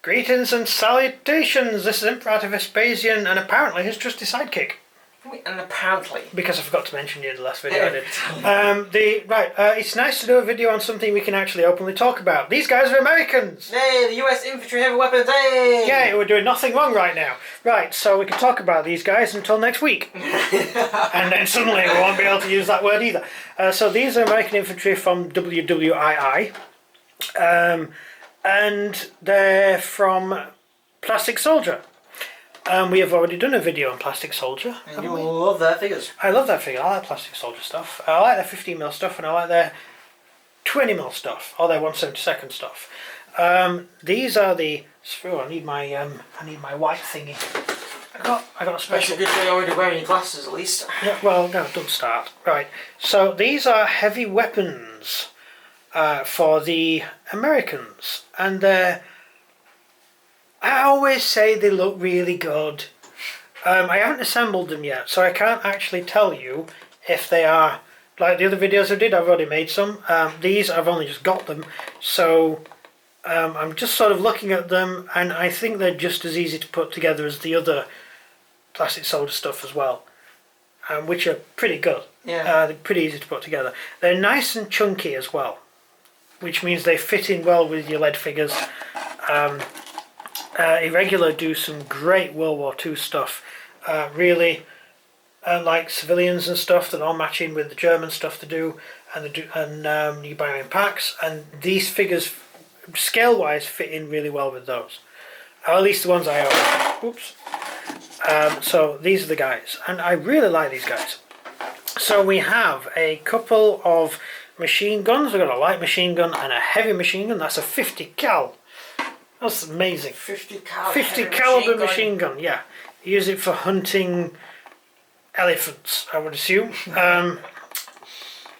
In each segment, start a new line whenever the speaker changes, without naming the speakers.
Greetings and salutations, this is Imperator Vespasian and apparently his trusty sidekick.
And apparently.
Because I forgot to mention you in the last video I did. It's nice to do a video on something we can actually openly talk about. These guys are Americans!
Yay, the US infantry heavy weapons, hey!
Yay, we're doing nothing wrong right now. Right, so we can talk about these guys until next week. And then suddenly we won't be able to use that word either. So these are American infantry from WWII. And they're from Plastic Soldier. We have already done a video on Plastic Soldier.
And you love their figures.
I love that figure. I like Plastic Soldier stuff. I like their 15mm stuff and I like their 20mm stuff, or their 1/72 stuff. These are the. Oh, I need my white thingy. I got a special.
Good thing you're already wearing your glasses at least.
Yeah, well, no, don't start. Right. So these are heavy weapons for the Americans, and they're. I always say they look really good. I haven't assembled them yet, so I can't actually tell you if they are like the other videos I did. I've already made some. These I've only just got them, so I'm just sort of looking at them, and I think they're just as easy to put together as the other Plastic Soldier stuff as well, which are pretty good.
Yeah.
They're pretty easy to put together. They're nice and chunky as well, which means they fit in well with your lead figures. Irregular do some great World War II stuff, really like civilians and stuff that are matching with the German stuff they do, and you buy them in packs, and these figures scale wise fit in really well with those, or at least the ones I own. Oops. So these are the guys, and I really like these guys. So we have a couple of machine guns. We've got a light machine gun and a heavy machine gun. That's a 50 cal. That's amazing.
50 cal.
50 caliber machine gun, yeah. Use it for hunting elephants, I would assume.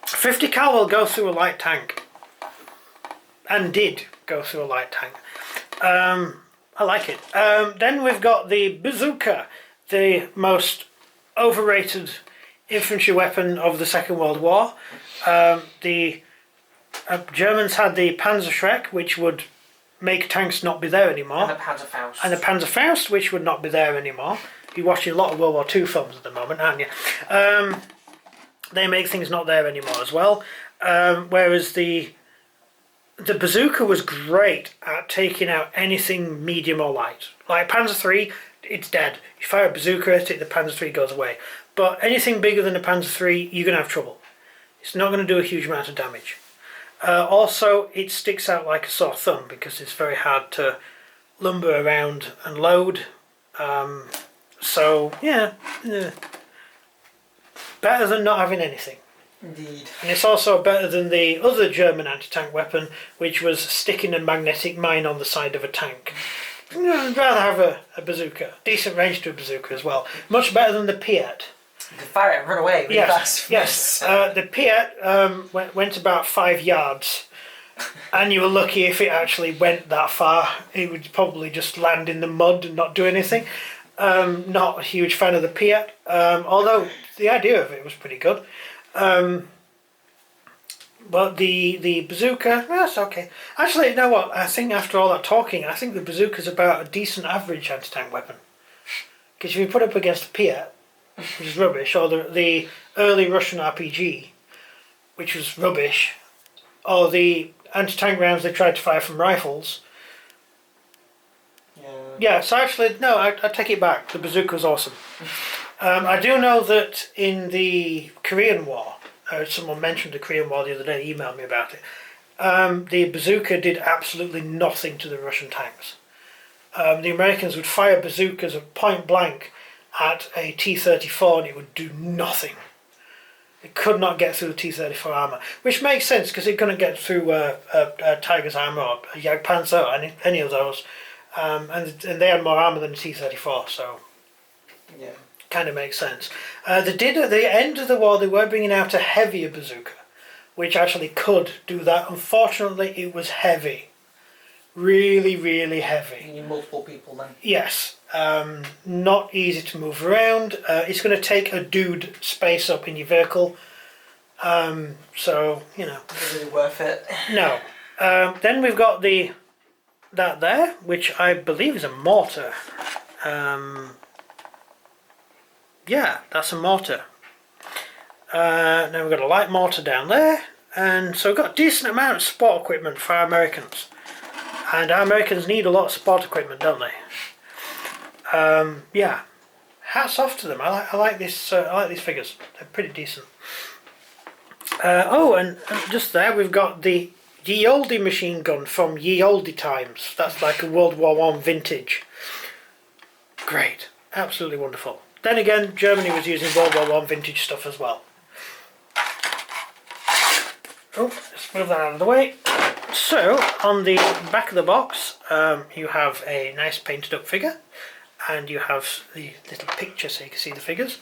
50 cal will go through a light tank. And did go through a light tank. I like it. Then we've got the bazooka, the most overrated infantry weapon of the Second World War. The Germans had the Panzerschreck, which would make tanks not be there anymore.
And the Panzerfaust.
And the Panzerfaust, which would not be there anymore. You're watching a lot of World War II films at the moment, aren't you? They make things not there anymore as well. Whereas the bazooka was great at taking out anything medium or light. Like Panzer III, it's dead. You fire a bazooka at it, the Panzer III goes away. But anything bigger than a Panzer III, you're going to have trouble. It's not going to do a huge amount of damage. Also, it sticks out like a sore thumb because it's very hard to lumber around and load. So, yeah, better than not having anything.
Indeed.
And it's also better than the other German anti-tank weapon, which was sticking a magnetic mine on the side of a tank. I'd rather have a bazooka. Decent range to a bazooka as well. Much better than the Piat.
You can fire it and run away really fast.
Yes. The Piat went about 5 yards, and you were lucky if it actually went that far. It would probably just land in the mud and not do anything. Not a huge fan of the Piat, although the idea of it was pretty good. But the bazooka, that's okay. Actually, you know what? I think after all that talking, I think the bazooka's about a decent average anti-tank weapon. Because if you put it up against the Piat, which is rubbish, or the early Russian RPG, which was rubbish, or the anti-tank rounds they tried to fire from rifles. Yeah, so actually, no, I take it back. The bazooka was awesome. I do know that in the Korean War, someone mentioned the Korean War the other day, emailed me about it, the bazooka did absolutely nothing to the Russian tanks. The Americans would fire bazookas at point blank at a T-34 and it would do nothing. It could not get through the T-34 armour, which makes sense because it couldn't get through a Tiger's armour or a Jagdpanzer or any of those, and they had more armour than the T-34, so
yeah,
kind of makes sense. They did at the end of the war. They were bringing out a heavier bazooka, which actually could do that. Unfortunately, it was heavy, really, really heavy.
You need multiple people then.
Yes. Not easy to move around. It's going to take a dude space up in your vehicle. So, you know.
Is it really worth it?
No. Then we've got the that there, which I believe is a mortar. Yeah, that's a mortar. Now we've got a light mortar down there, and so we've got a decent amount of sport equipment for our Americans. And our Americans need a lot of sport equipment, don't they? Yeah, hats off to them. I like this. I like these figures. They're pretty decent. Oh, and just there we've got the Ye Olde machine gun from Ye Olde times. That's like a World War One vintage. Great, absolutely wonderful. Then again, Germany was using World War One vintage stuff as well. Oh, let's move that out of the way. So, on the back of the box, you have a nice painted up figure, and you have the little picture so you can see the figures,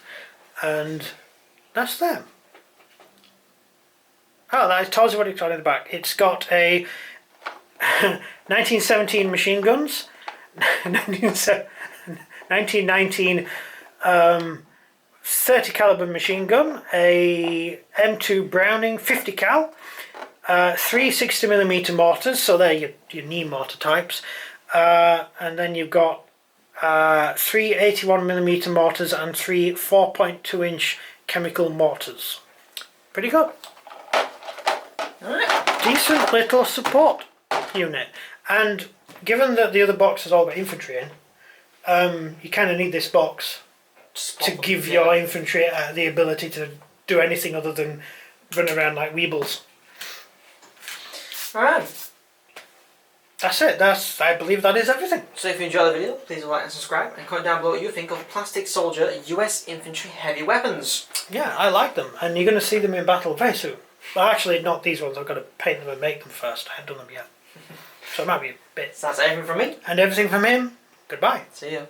and that's them. Oh, that tells you what it's got in the back. It's got a 1917 machine guns, 1919 30 caliber machine gun, a M2 Browning 50 cal, 3 60mm mortars, so they're your knee mortar types, and then you've got 3 81mm mortars and 3 4.2 inch chemical mortars. Pretty good. Decent little support unit, and given that the other box has all got infantry in, you kind of need this box to give your infantry the ability to do anything other than run around like weebles.
Alright.
That's it. I believe that is everything.
So if you enjoyed the video, please like and subscribe, and comment down below what you think of Plastic Soldier US Infantry Heavy Weapons.
Yeah, I like them, and you're going to see them in battle very soon. Well, actually, not these ones. I've got to paint them and make them first. I haven't done them yet. So it might be a bit.
So that's everything from me.
And everything from him. Goodbye.
See ya.